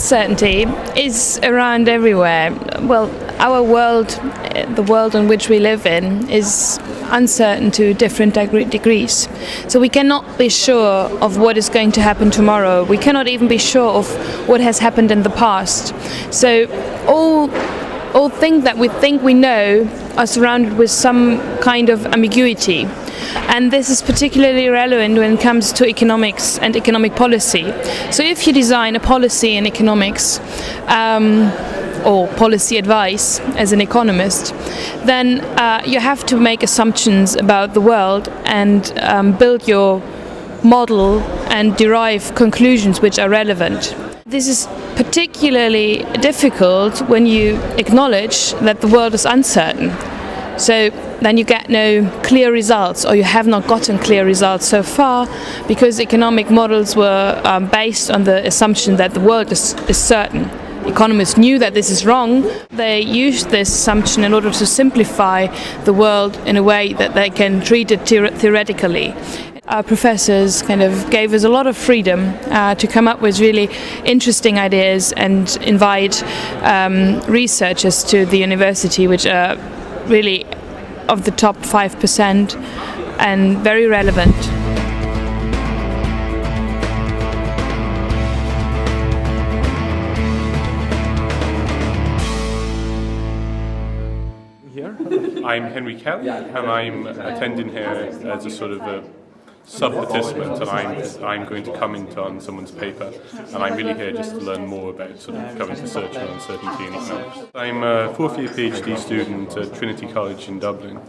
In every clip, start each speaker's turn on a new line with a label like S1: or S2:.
S1: uncertainty is around everywhere. Well, our world, the world in which we live in, is uncertain to different degrees. So we cannot be sure of what is going to happen tomorrow. We cannot even be sure of what has happened in the past. So all things that we think we know are surrounded with some kind of ambiguity. And this is particularly relevant when it comes to economics and economic policy. So if you design a policy in economics, or policy advice as an economist, then you have to make assumptions about the world and build your model and derive conclusions which are relevant. This is particularly difficult when you acknowledge that the world is uncertain. So then you get no clear results, or you have not gotten clear results so far, because economic models were based on the assumption that the world is certain. Economists knew that this is wrong. They used this assumption in order to simplify the world in a way that they can treat it theoretically. Our professors kind of gave us a lot of freedom to come up with really interesting ideas and invite researchers to the university, which are really of the top 5% and very relevant.
S2: I'm Henry Kelly, and I'm attending here as a sort of a sub-participant, and I'm going to comment on someone's paper, and I'm really here just to learn more about sort of current research on uncertainty in economics. I'm a fourth-year PhD student at Trinity College in Dublin.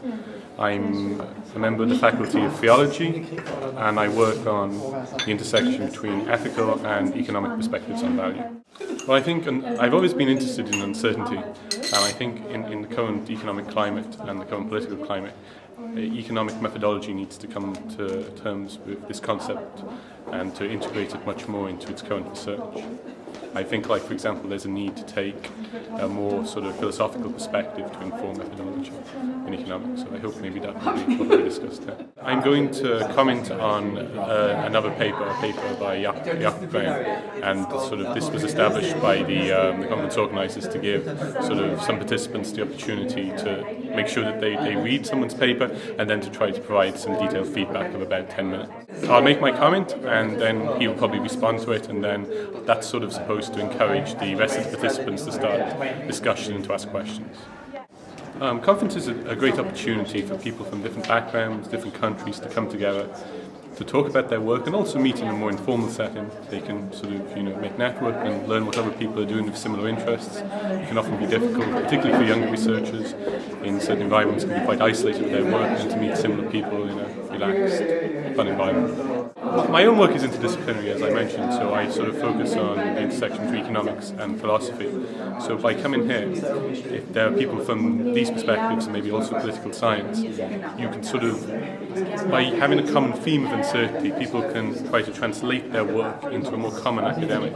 S2: I'm a member of the Faculty of Theology, and I work on the intersection between ethical and economic perspectives on value. Well, I think I've always been interested in uncertainty, and I think in the current economic climate and the current political climate, economic methodology needs to come to terms with this concept and to integrate it much more into its current research. I think, like, for example, there's a need to take a more sort of philosophical perspective to inform methodology in economics, so I hope maybe that will be what we discussed there. I'm going to comment on another paper, a paper by Jakob Graham, and sort of this was established by the conference organisers to give sort of some participants the opportunity to make sure that they read someone's paper and then to try to provide some detailed feedback of about 10 minutes. I'll make my comment and then he will probably respond to it, and then that's sort of supposed to encourage the rest of the participants to start discussion and to ask questions. Conferences are a great opportunity for people from different backgrounds, different countries to come together to talk about their work and also meet in a more informal setting. They can sort of, make network and learn what other people are doing with similar interests. It can often be difficult, particularly for younger researchers in certain environments, can be quite isolated with their work, and to meet similar people in a relaxed, fun environment. My own work is interdisciplinary, as I mentioned, so I sort of focus on the intersection between economics and philosophy. So by coming here, if there are people from these perspectives and maybe also political science, you can sort of, by having a common theme of uncertainty, people can try to translate their work into a more common academic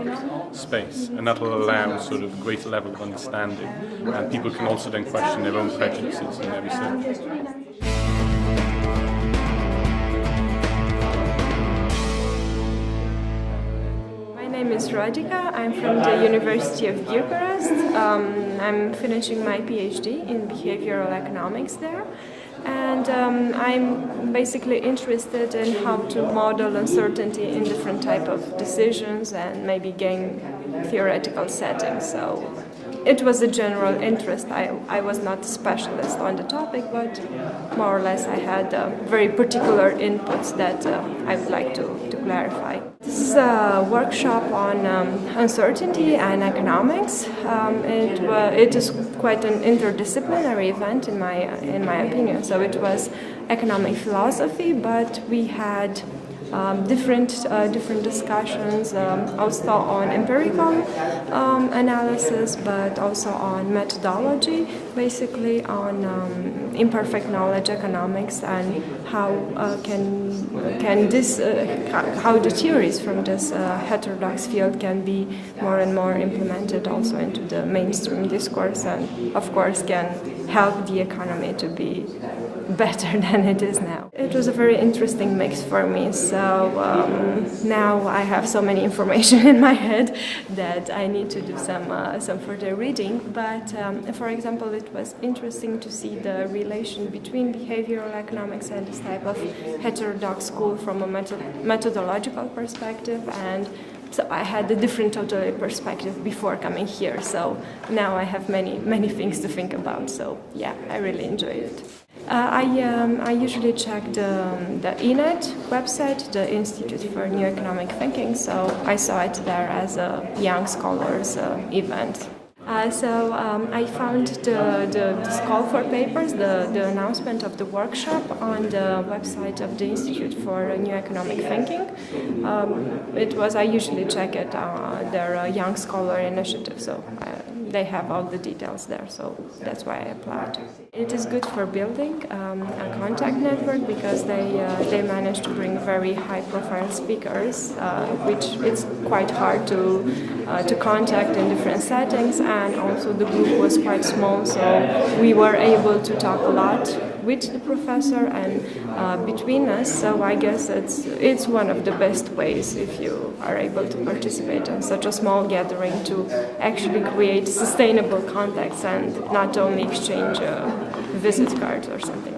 S2: space, and that will allow sort of a greater level of understanding, and people can also then question their own prejudices in their research.
S3: My name is Herdecke. I'm from the University of Bucharest. I'm finishing my PhD in behavioral economics there, and I'm basically interested in how to model uncertainty in different type of decisions and maybe gain theoretical settings. So it was a general interest. I was not a specialist on the topic, but more or less I had very particular inputs that I would like to clarify. This is a workshop on uncertainty and economics. It is quite an interdisciplinary event in my opinion. So it was economic philosophy, but we had different discussions, also on empirical analysis, but also on methodology, basically on imperfect knowledge economics, and how how the theories from this heterodox field can be more and more implemented also into the mainstream discourse, and of course can help the economy to be better than it is now. It was a very interesting mix for me, so now I have so many information in my head that I need to do some further reading. But for example, it was interesting to see the relation between behavioral economics and this type of heterodox school from a methodological perspective, and so I had a different totally perspective before coming here. So now I have many things to think about. So yeah, I really enjoyed it. I usually check the INET website, the Institute for New Economic Thinking. So I saw it there as a Young Scholars event. So I found this call for papers, the announcement of the workshop on the website of the Institute for New Economic Thinking. I usually check it, their Young Scholar initiative, so they have all the details there, so that's why I applied. It is good for building a contact network because they managed to bring very high-profile speakers, which it's quite hard to contact in different settings, and also the group was quite small, so we were able to talk a lot with the professor and between us. So I guess it's one of the best ways if you are able to participate in such a small gathering to actually create sustainable contacts and not only exchange visit cards or something.